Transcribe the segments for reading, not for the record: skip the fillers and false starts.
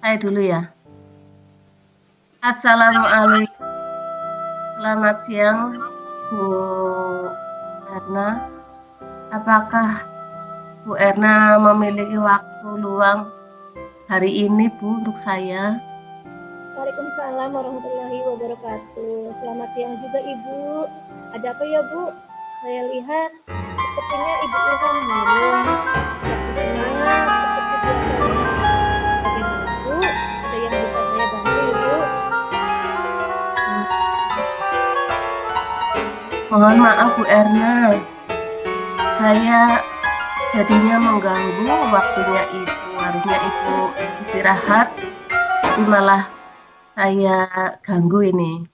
Saya dulu ya. Assalamualaikum, selamat siang Bu Erna. Apakah Bu Erna memiliki waktu luang hari ini Bu untuk saya? Waalaikumsalam warahmatullahi wabarakatuh. Selamat siang juga Ibu. Ada apa ya Bu? Saya lihat sepertinya Ibu Ilham murung. Sepertinya seperti biasanya. Bagaimana Bu? Ada yang bisa saya bantu Ibu? Mohon maaf Bu Erna, saya jadinya mengganggu waktunya Ibu. Harusnya Ibu istirahat, tapi malah saya ganggu ini.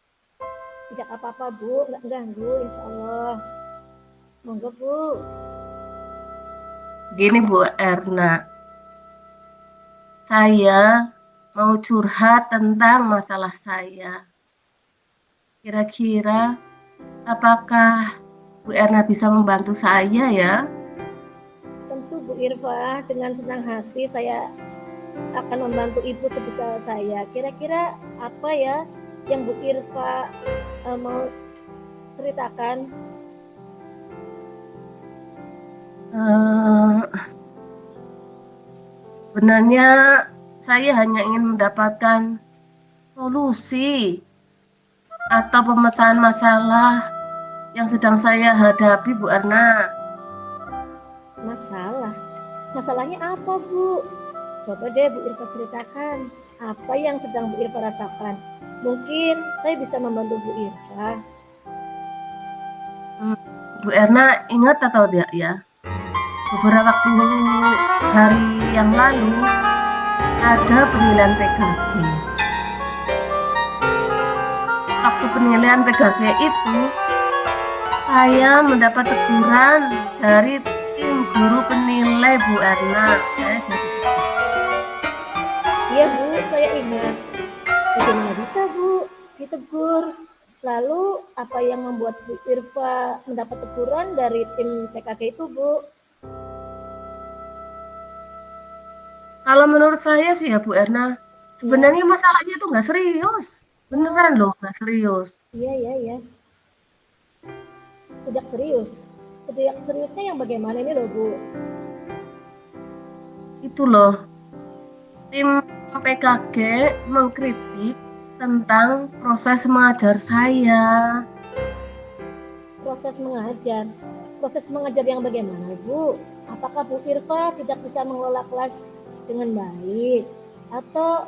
Tidak apa-apa Bu, nggak ganggu insya Allah. Monggo Bu. Gini Bu Erna, saya mau curhat tentang masalah saya. Kira-kira apakah Bu Erna bisa membantu saya ya? Tentu Bu Irfa, dengan senang hati saya akan membantu Ibu sebisa saya. Kira-kira apa ya yang Bu Irfa mau ceritakan? Sebenarnya saya hanya ingin mendapatkan solusi atau pemecahan masalah yang sedang saya hadapi Bu Erna. Masalahnya apa Bu? Coba deh Bu Irfa ceritakan apa yang sedang Bu Irfa rasakan. Mungkin saya bisa membantu Bu Irfa. Bu Erna ingat atau tidak ya? Beberapa hari yang lalu ada penilaian PKG. Waktu penilaian PKG itu, saya mendapat teguran dari tim guru penilai Bu Erna. Saya jadi sedih. Iya Bu, saya ingat. Bagaimana bisa Bu ditegur? Lalu apa yang membuat Bu Irfa mendapat teguran dari tim PKG itu Bu? Kalau menurut saya sih ya Bu Erna, sebenarnya masalahnya itu nggak serius. Beneran loh, nggak serius. Iya. Tidak serius. Tidak seriusnya yang bagaimana ini loh Bu? Itu loh, tim PKG mengkritik tentang proses mengajar saya. Proses mengajar yang bagaimana Bu? Apakah Bu Irfa tidak bisa mengelola kelas dengan baik? Atau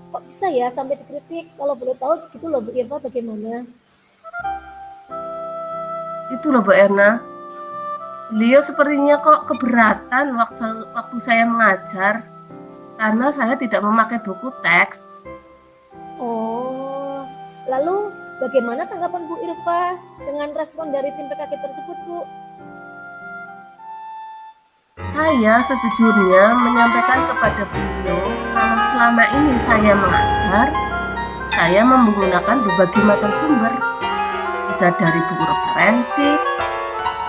kok bisa ya sampai dikritik? Kalau boleh tahu gitu loh Bu Irfa bagaimana? Itu loh Bu Erna, beliau sepertinya kok keberatan waktu saya mengajar karena saya tidak memakai buku teks. Oh, lalu bagaimana tanggapan Bu Irfa dengan respon dari tim PKK tersebut Bu? Saya sejujurnya menyampaikan kepada beliau kalau selama ini saya mengajar, saya menggunakan berbagai macam sumber. Bisa dari buku referensi,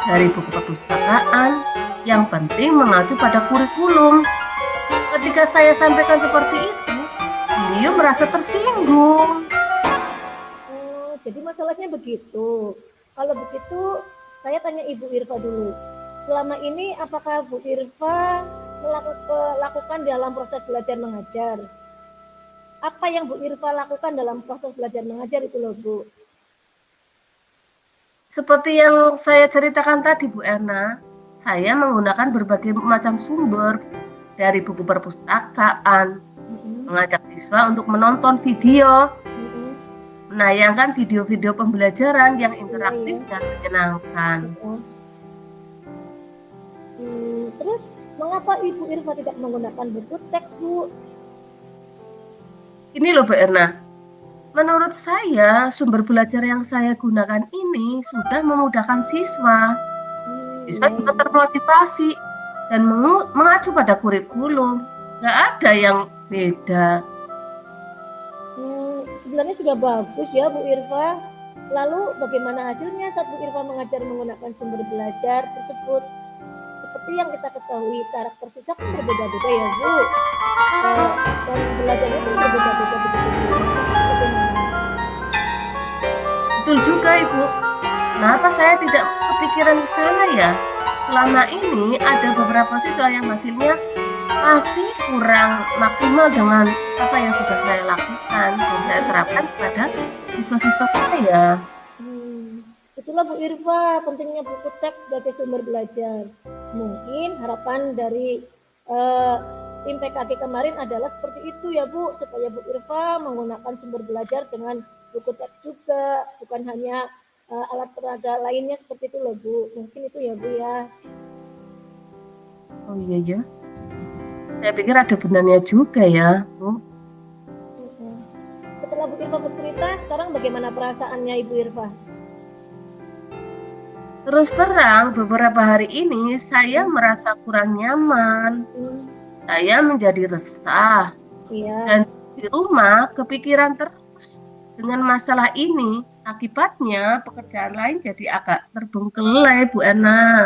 dari buku perpustakaan, yang penting mengacu pada kurikulum. Ketika saya sampaikan seperti itu, beliau merasa tersinggung. Oh, jadi masalahnya begitu. Kalau begitu, saya tanya Ibu Irfa dulu. Selama ini apakah Bu Irfa melakukan dalam proses belajar mengajar? Apa yang Bu Irfa lakukan dalam proses belajar mengajar itu loh Bu? Seperti yang saya ceritakan tadi Bu Erna, saya menggunakan berbagai macam sumber dari buku perpustakaan, mengajak siswa untuk menonton video, menayangkan video-video pembelajaran yang interaktif dan menyenangkan. Terus mengapa Ibu Irfa tidak menggunakan buku teks Bu? Ini loh Bu Erna, menurut saya sumber belajar yang saya gunakan ini sudah memudahkan siswa. Siswa juga termotivasi dan mengacu pada kurikulum. Nggak ada yang beda. Sebenarnya sudah bagus ya Bu Irfa. Lalu bagaimana hasilnya saat Bu Irfa mengajar menggunakan sumber belajar tersebut? Seperti seperti yang kita ketahui karakter siswa kan berbeda-beda ya Bu, dan belajarnya pun berbeda-beda begitu Bu. Bagaimana? Betul juga Ibu. Kenapa saya tidak kepikiran ke sana ya? Selama ini ada beberapa siswa yang hasilnya masih kurang maksimal dengan apa yang sudah saya lakukan dan saya terapkan kepada siswa-siswa saya. Itulah Bu Irfa, pentingnya buku teks sebagai sumber belajar. Mungkin harapan dari tim PKG kemarin adalah seperti itu ya Bu, supaya Bu Irfa menggunakan sumber belajar dengan buku teks juga, bukan hanya alat peraga lainnya seperti itu loh Bu. Mungkin itu ya Bu ya. Oh iya ya. Saya pikir ada benarnya juga ya Bu. Setelah Bu Irfa bercerita, sekarang bagaimana perasaannya Ibu Irfa? Terus terang beberapa hari ini saya merasa kurang nyaman. Saya menjadi resah. Iya. Dan di rumah kepikiran terus dengan masalah ini. Akibatnya pekerjaan lain jadi agak terbengkelai Bu Erna.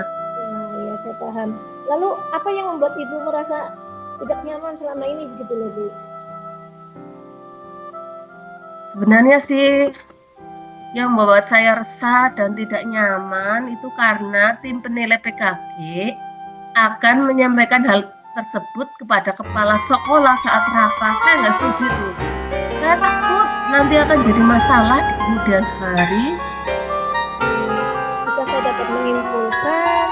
Iya, saya paham. Lalu apa yang membuat Ibu merasa tidak nyaman selama ini begitu loh Bu? Sebenarnya sih yang membuat saya resah dan tidak nyaman itu karena tim penilai PKG akan menyampaikan hal tersebut kepada kepala sekolah saat rapat. Saya nggak setuju itu. Saya takut nanti akan jadi masalah di kemudian hari. Jika saya dapat menyimpulkan,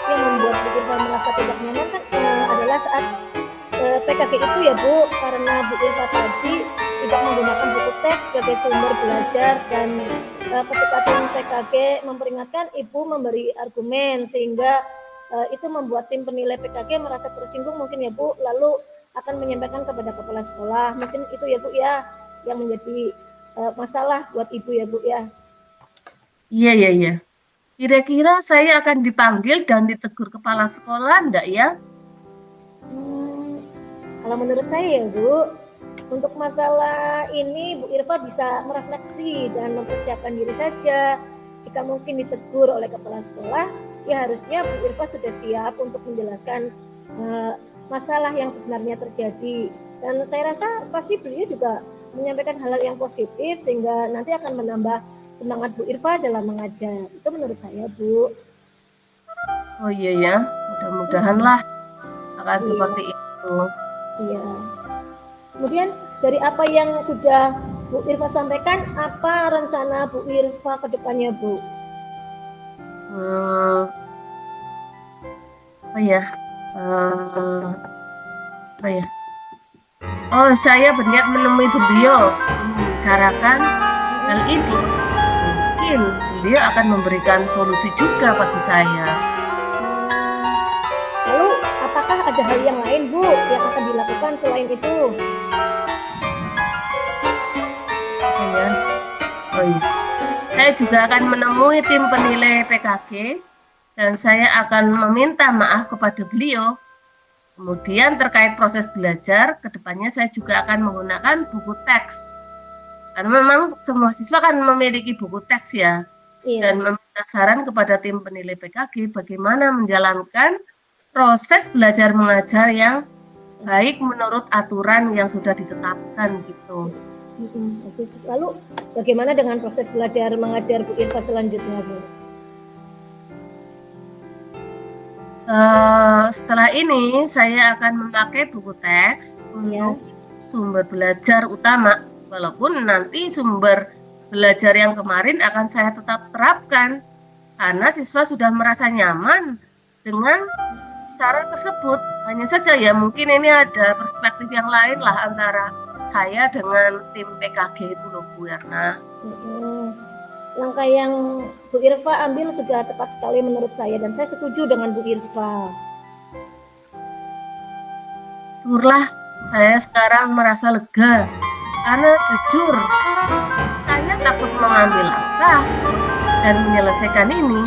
yang membuat Bu Irfa merasa tidak nyaman kan adalah saat PKG itu ya Bu, karena Bu Irfa tadi tidak menggunakan buku teks sebagai sumber belajar, dan ketika tim PKG memperingatkan, Ibu memberi argumen sehingga itu membuat tim penilai PKG merasa tersinggung mungkin ya Bu, lalu akan menyampaikan kepada kepala sekolah. Mungkin itu ya Bu ya yang menjadi masalah buat Ibu ya Bu ya. Iya. Kira-kira saya akan dipanggil dan ditegur kepala sekolah enggak ya? Kalau menurut saya ya Bu, untuk masalah ini Bu Irfa bisa merefleksi dan mempersiapkan diri saja. Jika mungkin ditegur oleh kepala sekolah, ya harusnya Bu Irfa sudah siap untuk menjelaskan masalah yang sebenarnya terjadi. Dan saya rasa pasti beliau juga menyampaikan hal-hal yang positif sehingga nanti akan menambah semangat Bu Irfa dalam mengajar. Itu menurut saya Bu. Oh iya ya, mudah-mudahan lah akan seperti itu. Iya. Kemudian dari apa yang sudah Bu Irfa sampaikan, apa rencana Bu Irfa ke depannya Bu? Oh, saya berniat menemui beliau membicarakan hal ini. Mungkin beliau akan memberikan solusi juga bagi saya. Lalu apakah ada hal yang lain Bu yang akan dilakukan selain itu? Oh iya. Saya juga akan menemui tim penilai PKG dan saya akan meminta maaf kepada beliau. Kemudian terkait proses belajar, kedepannya saya juga akan menggunakan buku teks. Karena memang semua siswa kan memiliki buku teks ya. Iya. Dan meminta saran kepada tim penilai PKG bagaimana menjalankan proses belajar mengajar yang baik menurut aturan yang sudah ditetapkan gitu. Lalu bagaimana dengan proses belajar mengajar Bu Irfa selanjutnya Bu? Setelah ini saya akan memakai buku teks untuk sumber belajar utama, walaupun nanti sumber belajar yang kemarin akan saya tetap terapkan karena siswa sudah merasa nyaman dengan cara tersebut. Hanya saja ya mungkin ini ada perspektif yang lain lah antara saya dengan tim PKG itu loh Bu Erna. Langkah yang Bu Irfa ambil sudah tepat sekali menurut saya dan saya setuju dengan Bu Irfa. Syukurlah saya sekarang merasa lega karena jujur saya takut mengambil langkah dan menyelesaikan ini,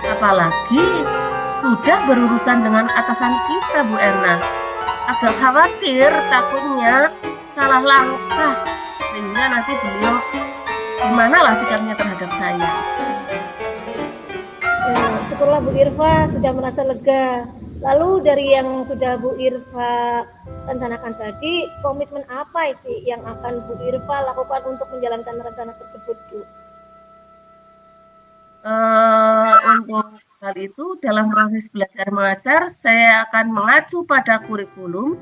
apalagi sudah berurusan dengan atasan kita Bu Erna. Agak khawatir takutnya salah langkah sehingga nanti beliau gimana lah sikapnya terhadap saya. Syukurlah Bu Irfa sudah merasa lega. Lalu dari yang sudah Bu Irfa rencanakan tadi, komitmen apa sih yang akan Bu Irfa lakukan untuk menjalankan rencana tersebut, Bu? Untuk hal itu dalam proses belajar mengajar saya akan mengacu pada kurikulum,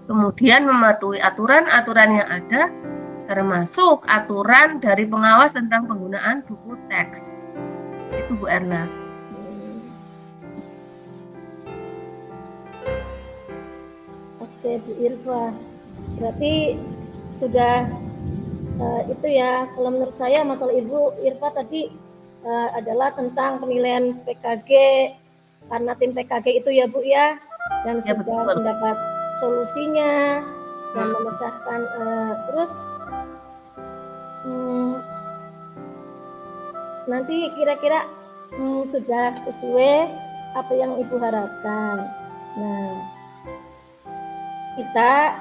kemudian mematuhi aturan-aturan yang ada, termasuk aturan dari pengawas tentang penggunaan buku teks. Itu Bu Erna. Oke, Bu Irfa. Berarti sudah itu ya, kalau menurut saya masalah Ibu Irfa tadi adalah tentang penilaian PKG karena tim PKG itu ya Bu ya, dan Ya, sudah betul. mendapat solusinya dan memecahkan terus nanti kira-kira sudah sesuai apa yang Ibu harapkan. Nah, kita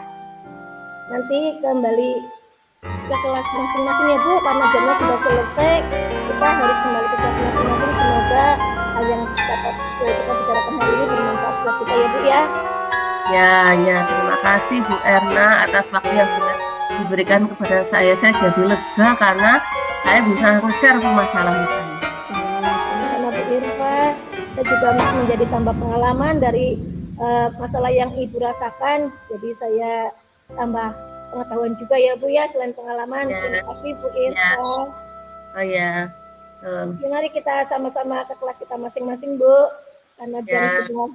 nanti kembali ke kelas masing-masing ya Bu, karena jamnya sudah selesai, kita harus kembali ke kelas masing-masing. Semoga yang dapat kita bicarakan hari ini bermanfaat buat kita ya Bu ya. Ya, terima kasih Bu Erna atas waktu yang sudah diberikan kepada saya. Saya jadi lega karena saya bisa nge-share permasalahan saya. Sama-sama Bu Irfa, saya juga menjadi tambah pengalaman dari masalah yang Ibu rasakan, jadi saya tambah pengetahuan juga ya Bu ya, selain pengalaman. Terima kasih Bu Irfa. Oh ya. Mari kita sama-sama ke kelas kita masing-masing Bu, karena jam sudah